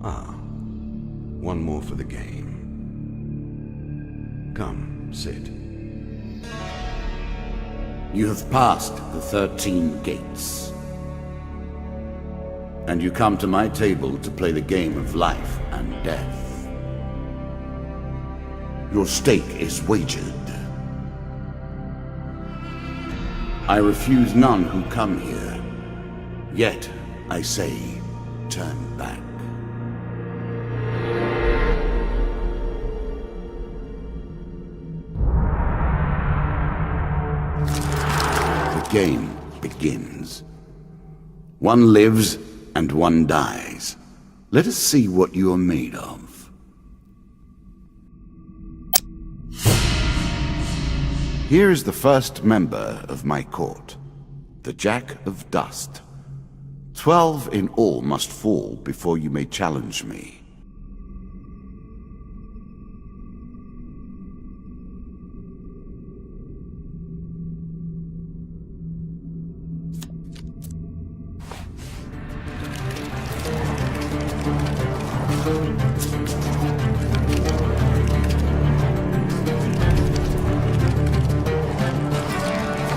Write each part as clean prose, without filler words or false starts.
Ah, one more for the game. Come, sit. You have passed the 13 gates. And you come to my table to play the game of life and death. Your stake is wagered. I refuse none who come here. Yet, I say, turn back. The game begins. One lives and one dies. Let us see what you are made of. Here is the first member of my court, the Jack of Dust. 12 in all must fall before you may challenge me.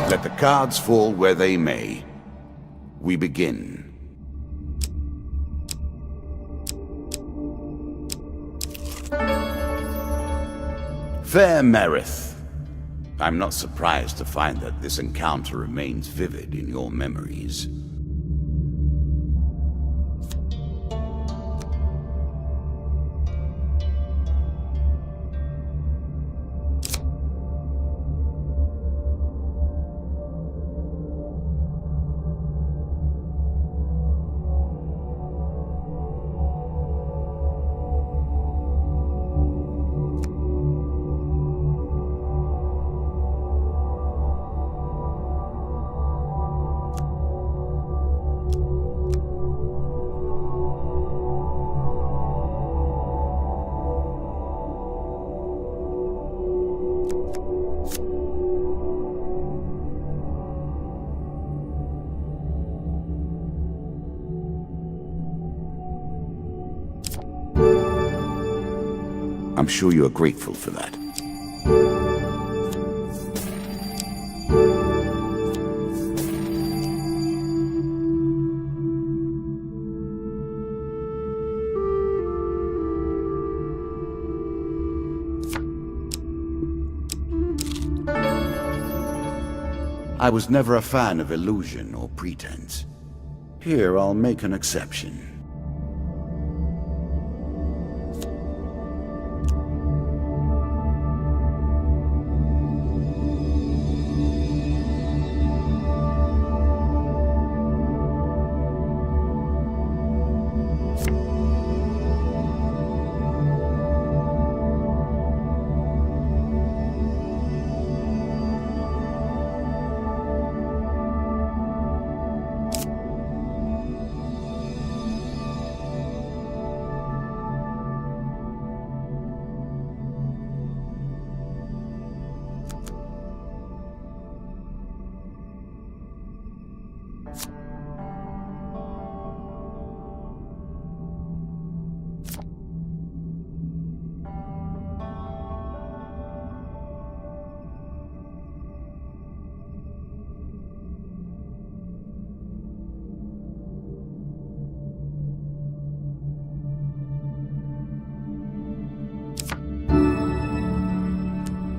Let the cards fall where they may. We begin. Fair Merith, I'm not surprised to find that this encounter remains vivid in your memories. I'm sure you are grateful for that. I was never a fan of illusion or pretense. Here, I'll make an exception.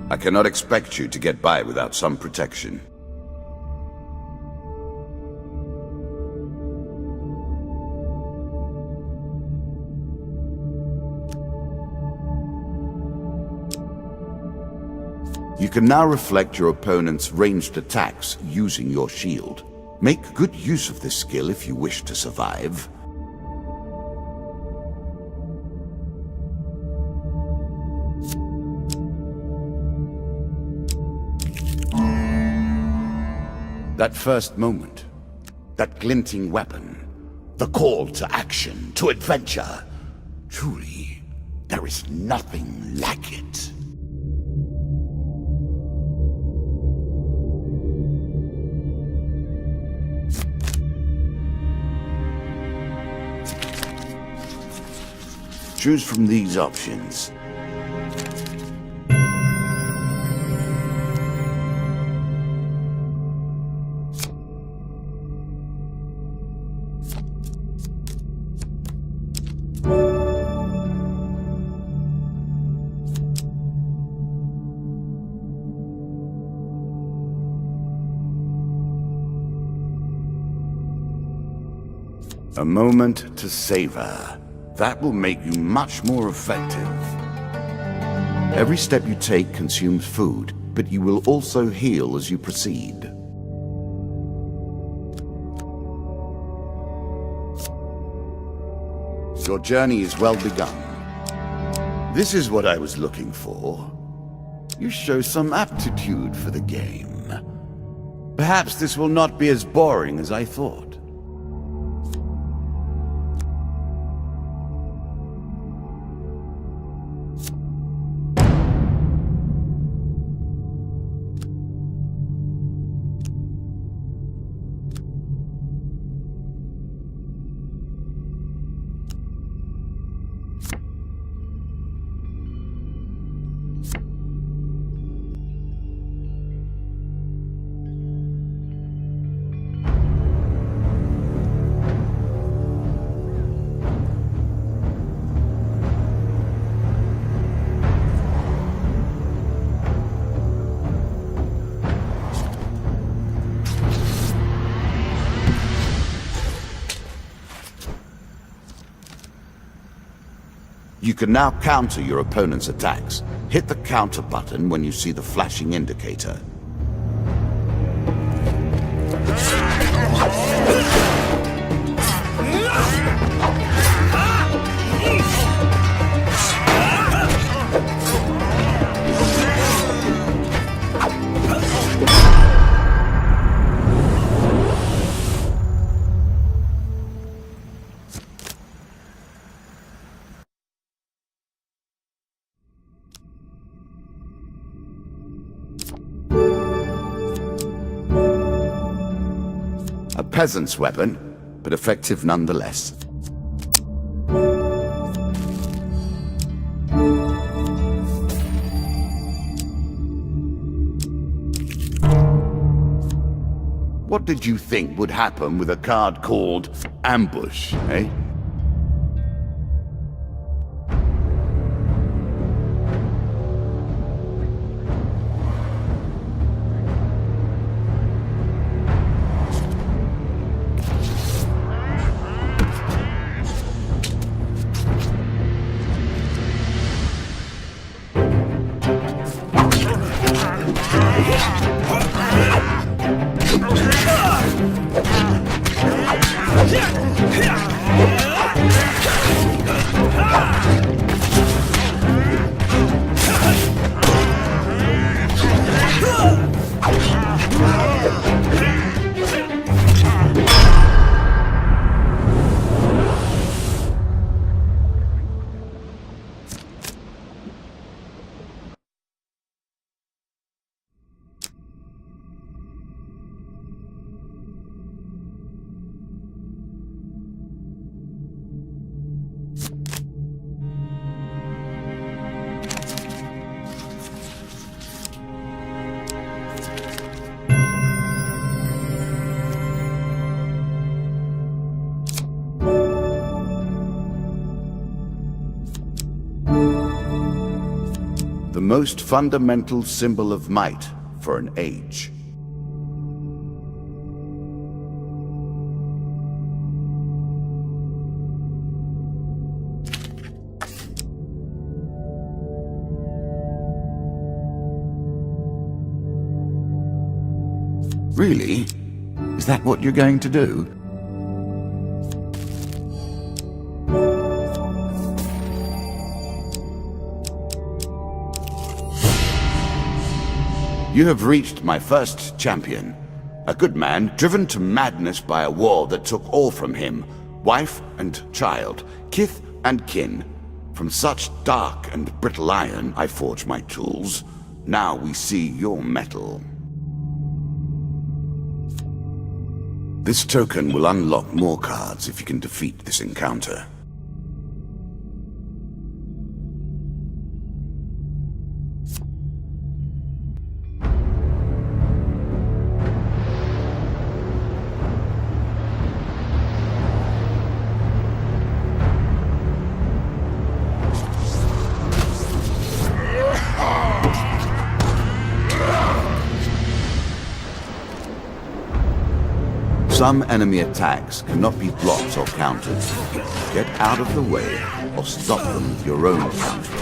I cannot expect you to get by without some protection. You can now reflect your opponent's ranged attacks using your shield. Make good use of this skill if you wish to survive. That first moment, that glinting weapon, the call to action, to adventure. Truly, there is nothing like it. Choose from these options. A moment to savor. That will make you much more effective. Every step you take consumes food, but you will also heal as you proceed. Your journey is well begun. This is what I was looking for. You show some aptitude for the game. Perhaps this will not be as boring as I thought. You can now counter your opponent's attacks. Hit the counter button when you see the flashing indicator. A peasant's weapon, but effective nonetheless. What did you think would happen with a card called Ambush, eh? The most fundamental symbol of might for an age. Really? Is that what you're going to do? You have reached my first champion. A good man driven to madness by a war that took all from him. Wife and child, kith and kin. From such dark and brittle iron I forge my tools. Now we see your metal. This token will unlock more cards if you can defeat this encounter. Some enemy attacks cannot be blocked or countered. Get out of the way or stop them with your own counter.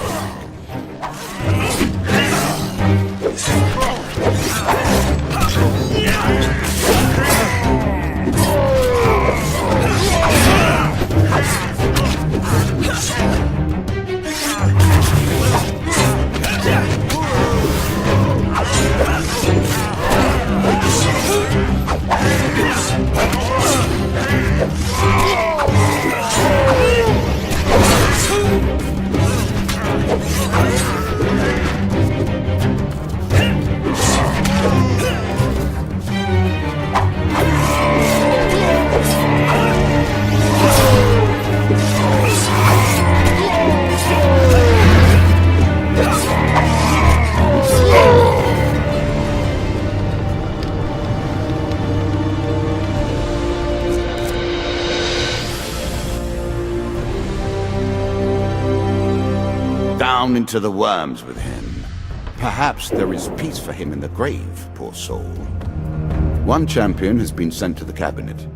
Down into the worms with him. Perhaps there is peace for him in the grave, poor soul. One champion has been sent to the cabinet.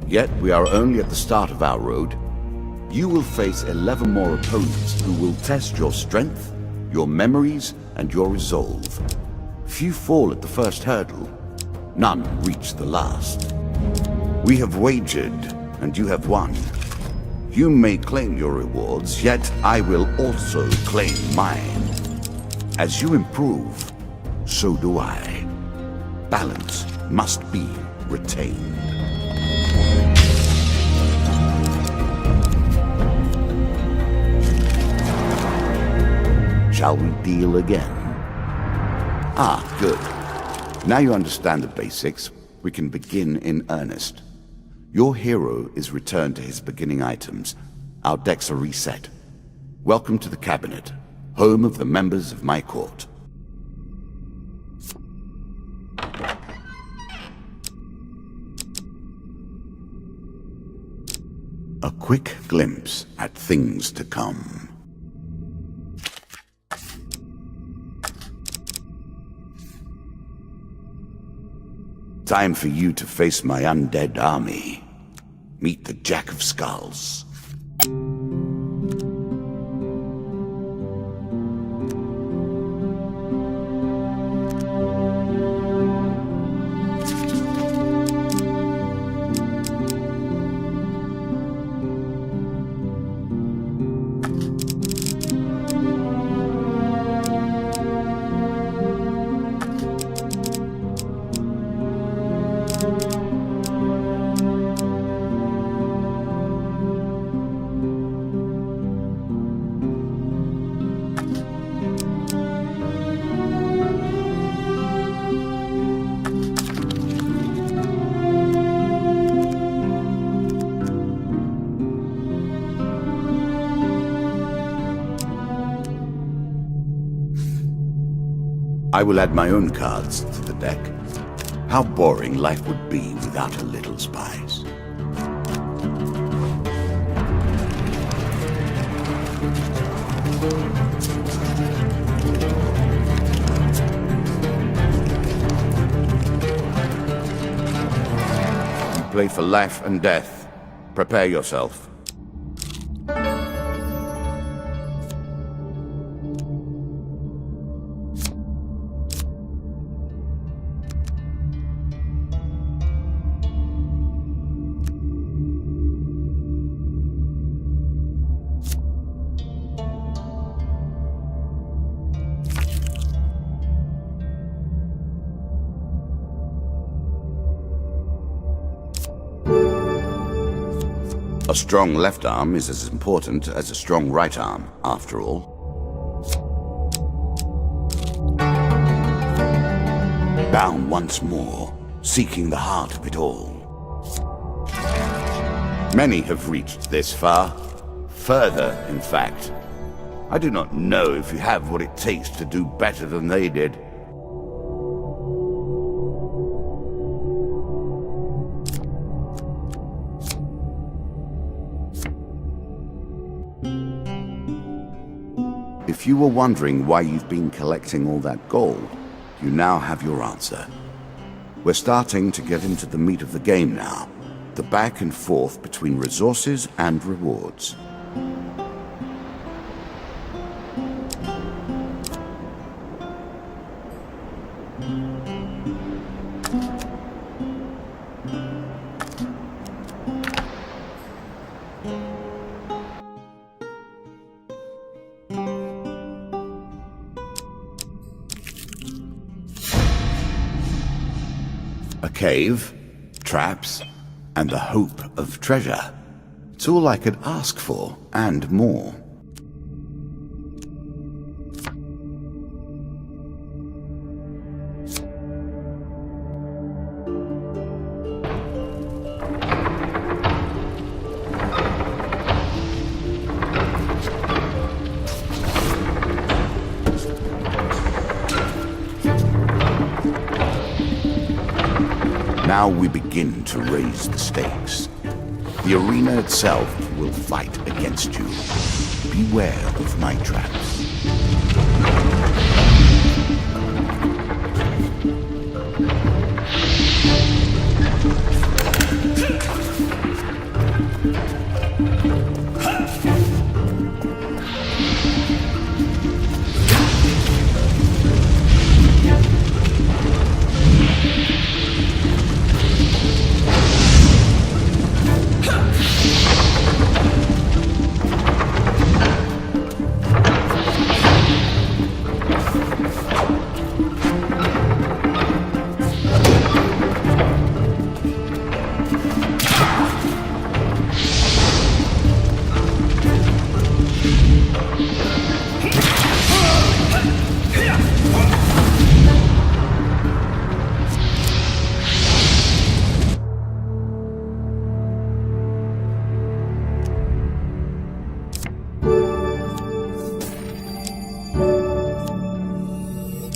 Yet we are only at the start of our road. You will face 11 more opponents who will test your strength, your memories, and your resolve. Few fall at the first hurdle. None reach the last. We have wagered, and you have won. You may claim your rewards, yet I will also claim mine. As you improve, so do I. Balance must be retained. Shall we deal again? Ah, good. Now you understand the basics, we can begin in earnest. Your hero is returned to his beginning items. Our decks are reset. Welcome to the cabinet, home of the members of my court. A quick glimpse at things to come. Time for you to face my undead army. Meet the Jack of Skulls. I will add my own cards to the deck. How boring life would be without a little spice. You play for life and death. Prepare yourself. A strong left arm is as important as a strong right arm, after all. Down once more, seeking the heart of it all. Many have reached this far. Further, in fact. I do not know if you have what it takes to do better than they did. If you were wondering why you've been collecting all that gold, you now have your answer. We're starting to get into the meat of the game now. The back and forth between resources and rewards. A cave, traps, and the hope of treasure. It's all I could ask for, and more. Now we begin to raise the stakes. The arena itself will fight against you. Beware of my traps.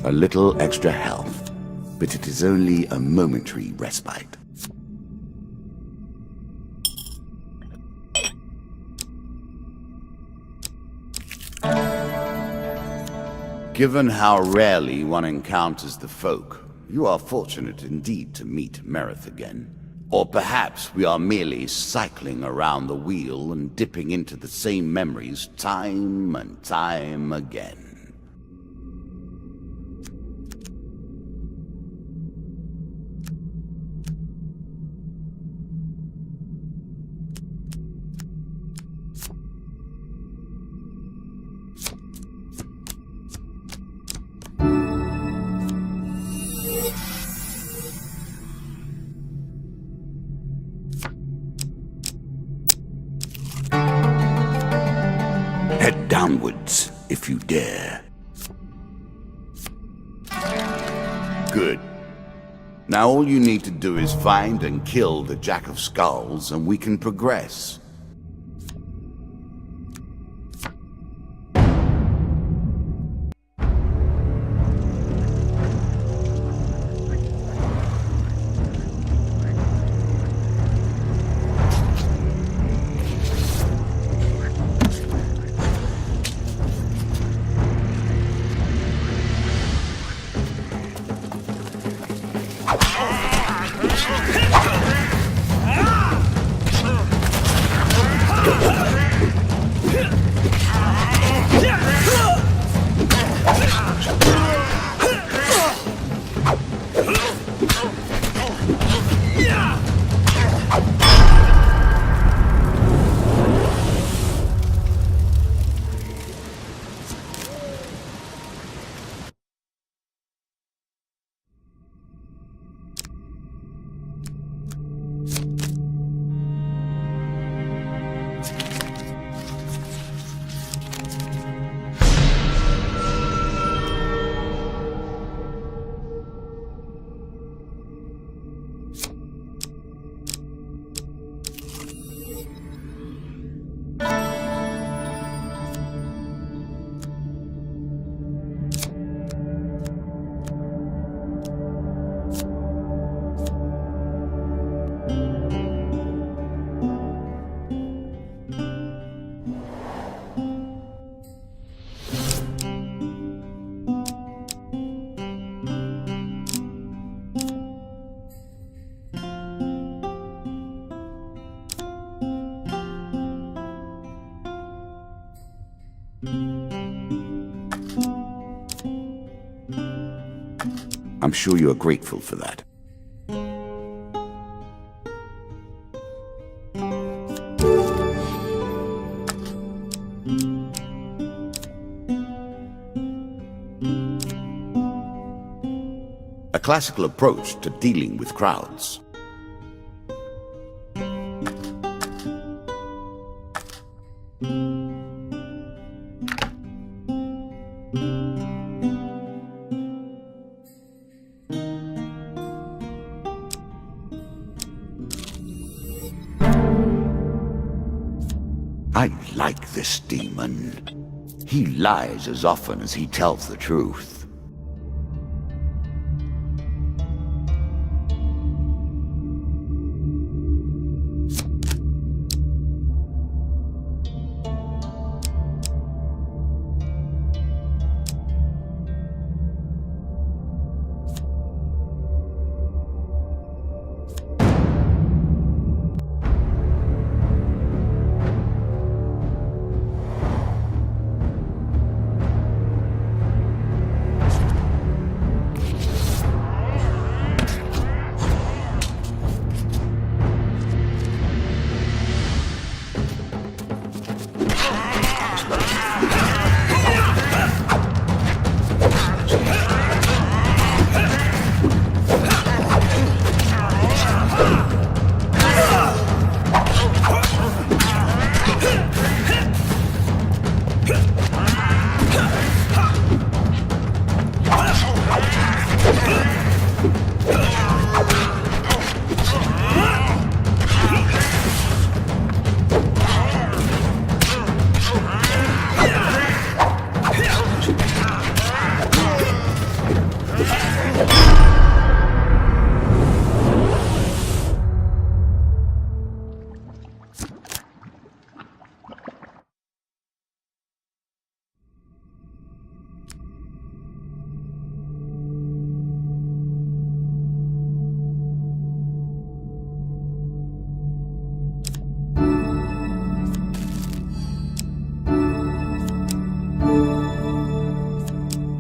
A little extra health, but it is only a momentary respite. Given how rarely one encounters the folk, you are fortunate indeed to meet Merith again. Or perhaps we are merely cycling around the wheel and dipping into the same memories time and time again. Head downwards, if you dare. Good. Now all you need to do is find and kill the Jack of Skulls, and we can progress. I'm sure you are grateful for that. A classical approach to dealing with crowds. I like this demon. He lies as often as he tells the truth.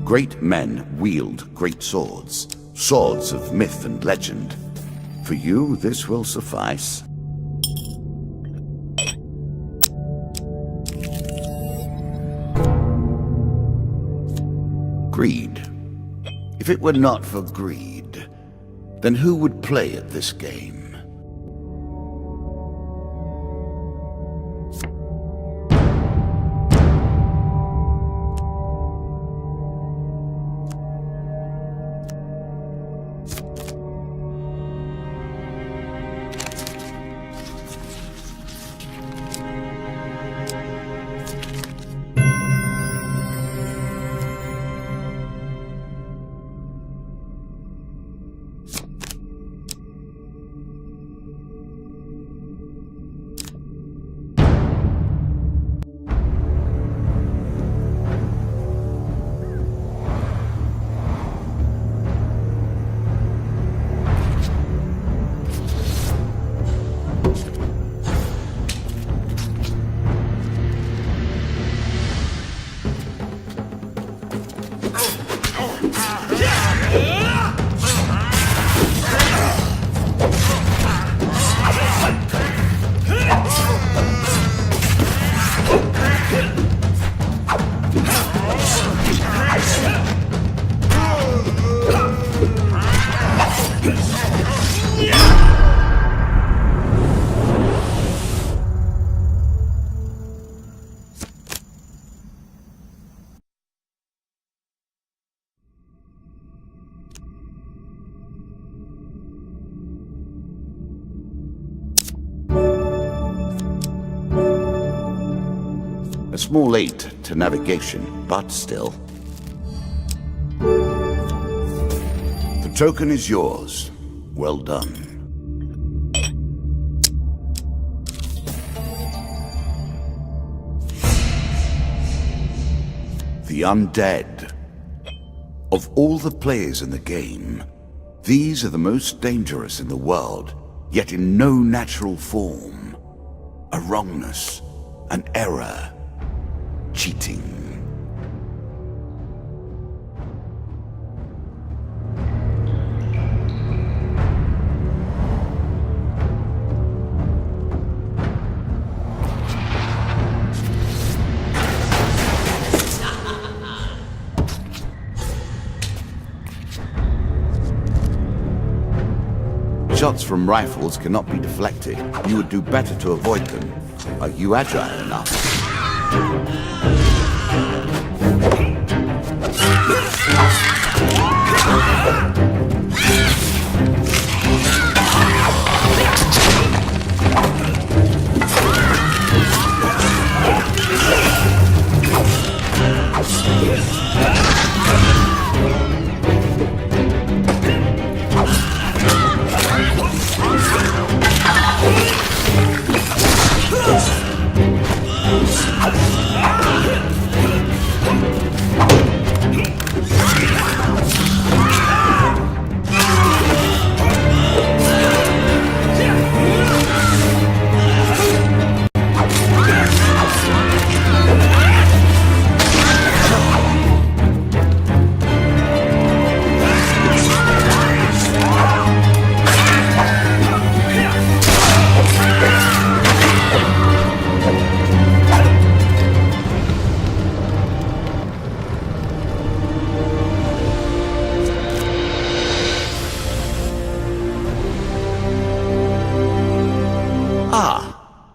Great men wield great swords, swords of myth and legend. For you, this will suffice. Greed. If it were not for greed, then who would play at this game? A small aid to navigation, but still. The token is yours. Well done. The undead. Of all the players in the game, these are the most dangerous in the world, yet in no natural form. A wrongness, an error, cheating. Shots from rifles cannot be deflected. You would do better to avoid them. Are you agile enough?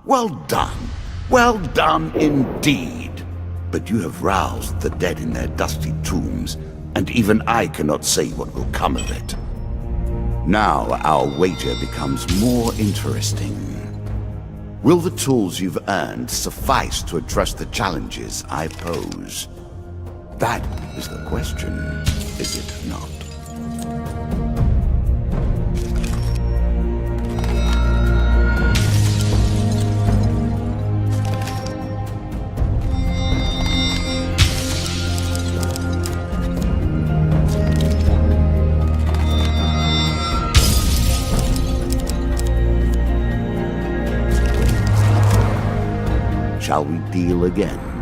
Well done. Well done indeed. But you have roused the dead in their dusty tombs, and even I cannot say what will come of it. Now our wager becomes more interesting. Will the tools you've earned suffice to address the challenges I pose? That is the question, is it not? Shall we deal again?